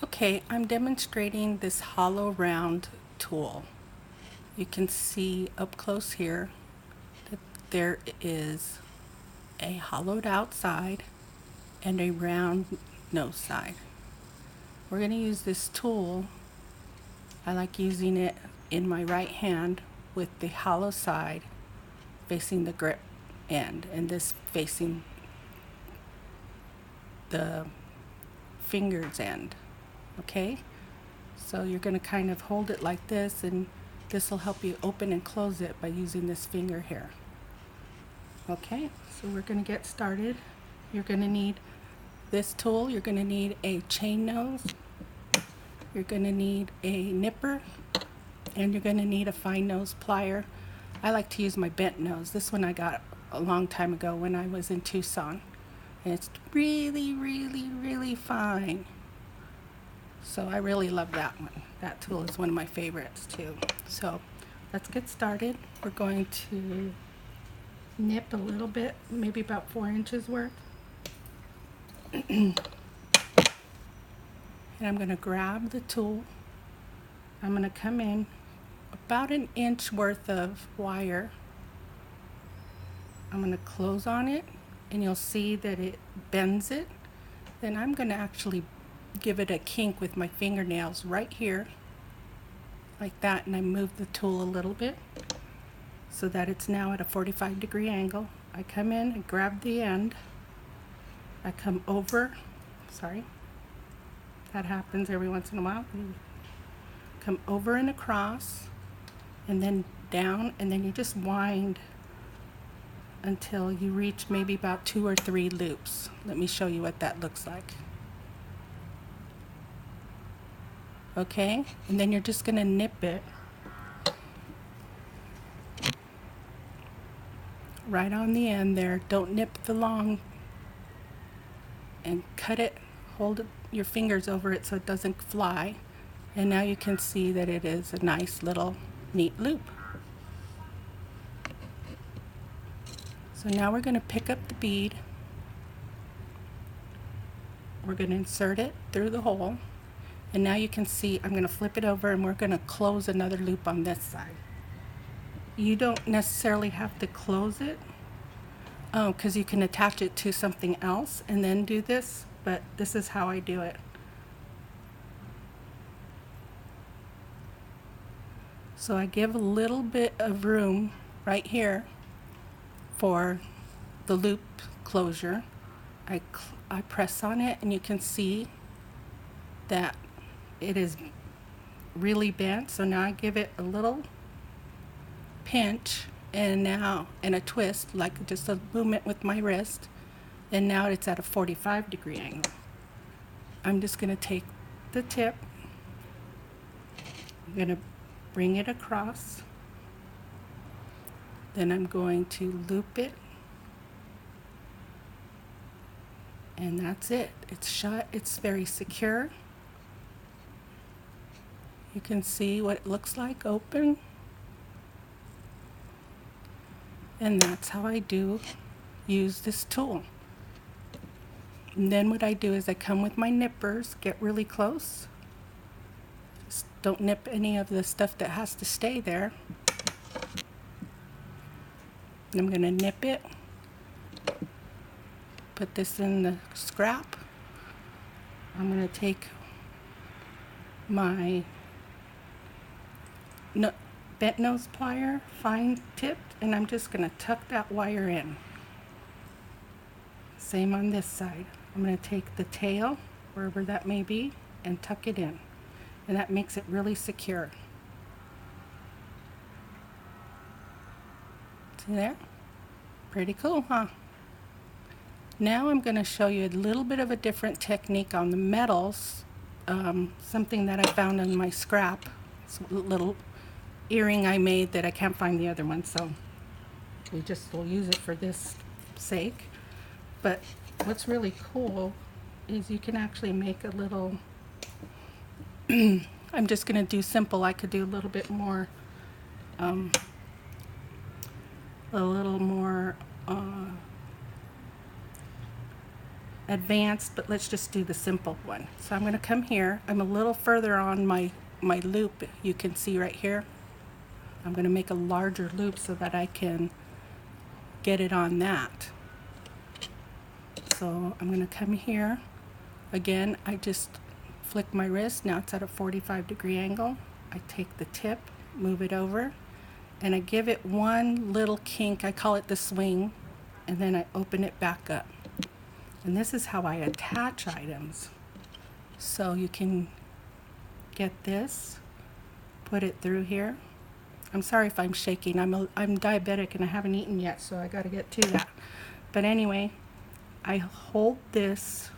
Okay, I'm demonstrating this hollow round tool. You can see up close here that there is a hollowed out side and a round nose side. We're going to use this tool. I like using it in my right hand with the hollow side facing the grip end and this facing the finger's end. Okay? So you're going to kind of hold it like this, and this will help you open and close it by using this finger here. Okay, so we're going to get started. You're going to need this tool. You're going to need a chain nose. You're going to need a nipper, and you're going to need a fine nose plier. I like to use my bent nose. This one I got a long time ago when I was in Tucson, and it's really, really, really fine. So I really love that one. That tool is one of my favorites too. So let's get started. We're going to nip a little bit, maybe about 4 inches worth. And I'm going to grab the tool. I'm going to come in about 1 inch worth of wire. I'm going to close on it, and you'll see that it bends it. Then I'm going to actually give it a kink with my fingernails right here, like that, and I move the tool a little bit so that it's now at a 45-degree angle. I come in and grab the end. I come over, sorry, that happens every once in a while. Come over and across, and then down, and then you just wind until you reach maybe about 2 or 3 loops. Let me show you what that looks like. Okay, and then you're just going to nip it right on the end there. Don't nip the long, and cut it, hold your fingers over it so it doesn't fly. And now you can see that it is a nice little neat loop. So now we're going to pick up the bead. We're going to insert it through the hole. And now you can see I'm going to flip it over, and we're going to close another loop on this side. You don't necessarily have to close it because you can attach it to something else and then do this, but this is how I do it. So I give a little bit of room right here for the loop closure. I press on it, and you can see that it is really bent. So now I give it a little pinch, and a twist, like just a movement with my wrist, and now it's at a 45-degree angle. I'm just going to take the tip, I'm going to bring it across, then I'm going to loop it, and that's it. It's shut. It's very secure. You can see what it looks like open. And that's how I use this tool. And then what I do is I come with my nippers, get really close. Just don't nip any of the stuff that has to stay there. And I'm going to nip it. Put this in the scrap. I'm going to take my bent nose plier, fine tipped, and I'm just going to tuck that wire in. Same on this side. I'm going to take the tail, wherever that may be, and tuck it in. And that makes it really secure. See there? Pretty cool, huh? Now I'm going to show you a little bit of a different technique on the metals, something that I found in my scrap. It's a little earring I made that I can't find the other one, so we'll use it for this sake. But what's really cool is you can actually make a little I'm just going to do simple. I could do a little bit more advanced, but let's just do the simple one. So I'm going to come here. I'm a little further on my loop. You can see right here. I'm going to make a larger loop so that I can get it on that. So I'm going to come here. Again, I just flick my wrist. Now it's at a 45-degree angle. I take the tip, move it over, and I give it one little kink. I call it the swing, and then I open it back up. And this is how I attach items. So you can get this, put it through here. I'm sorry if I'm shaking. I'm diabetic and I haven't eaten yet, so I got to get to that. But anyway, I hold this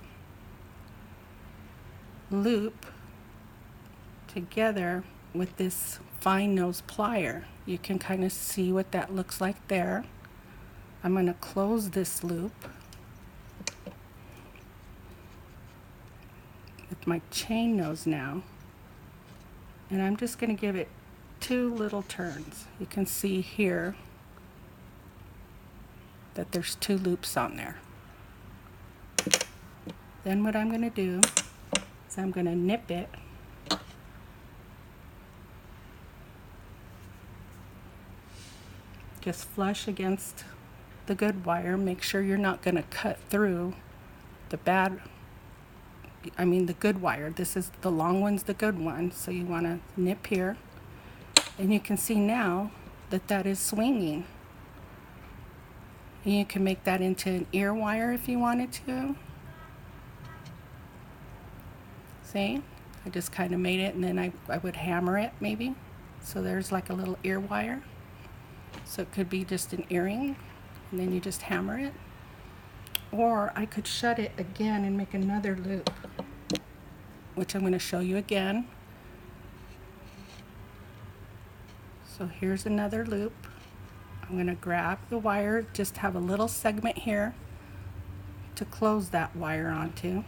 loop together with this fine nose plier. You can kind of see what that looks like there. I'm going to close this loop with my chain nose now, and I'm just going to give it 2 little turns. You can see here that there's 2 loops on there. Then what I'm going to do is I'm going to nip it just flush against the good wire. Make sure you're not going to cut through the the good wire. This is the long one's the good one, so you want to nip here, and you can see now that that is swinging. And you can make that into an ear wire if you wanted to. See, I just kind of made it, and then I would hammer it maybe, so there's like a little ear wire. So it could be just an earring, and then you just hammer it. Or I could shut it again and make another loop, which I'm going to show you again. So here's another loop. I'm going to grab the wire, just have a little segment here to close that wire onto.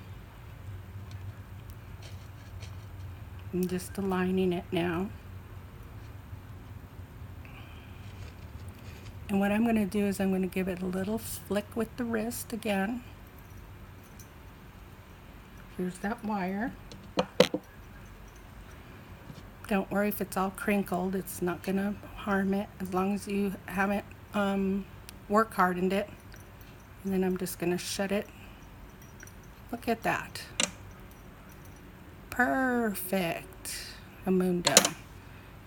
I'm just aligning it now. And what I'm going to do is I'm going to give it a little flick with the wrist again. Here's that wire. Don't worry if it's all crinkled, it's not going to harm it as long as you haven't work hardened it. And then I'm just going to shut it. Look at that. Perfect. A mundo.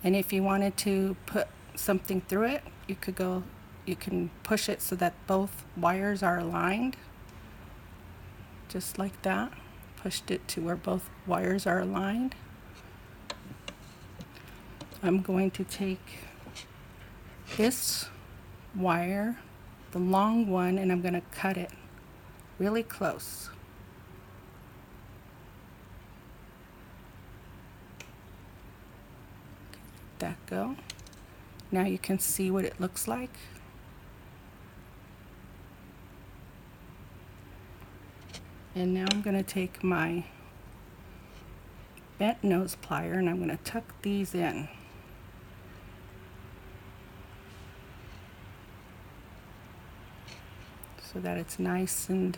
And if you wanted to put something through it, you can push it so that both wires are aligned, just like that. Pushed it to where both wires are aligned. I'm going to take this wire, the long one, and I'm going to cut it really close. Let that go. Now you can see what it looks like. And now I'm going to take my bent nose plier and I'm going to tuck these in. So that it's nice, and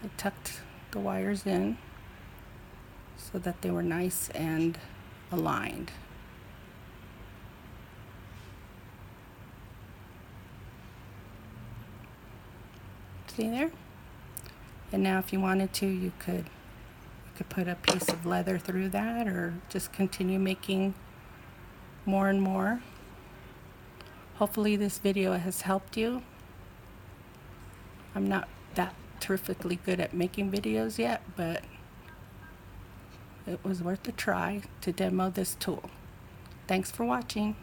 I tucked the wires in so that they were nice and aligned. See there? And now if you wanted to, you could put a piece of leather through that, or just continue making more and more. Hopefully this video has helped you. I'm not that terrifically good at making videos yet, but it was worth a try to demo this tool. Thanks for watching.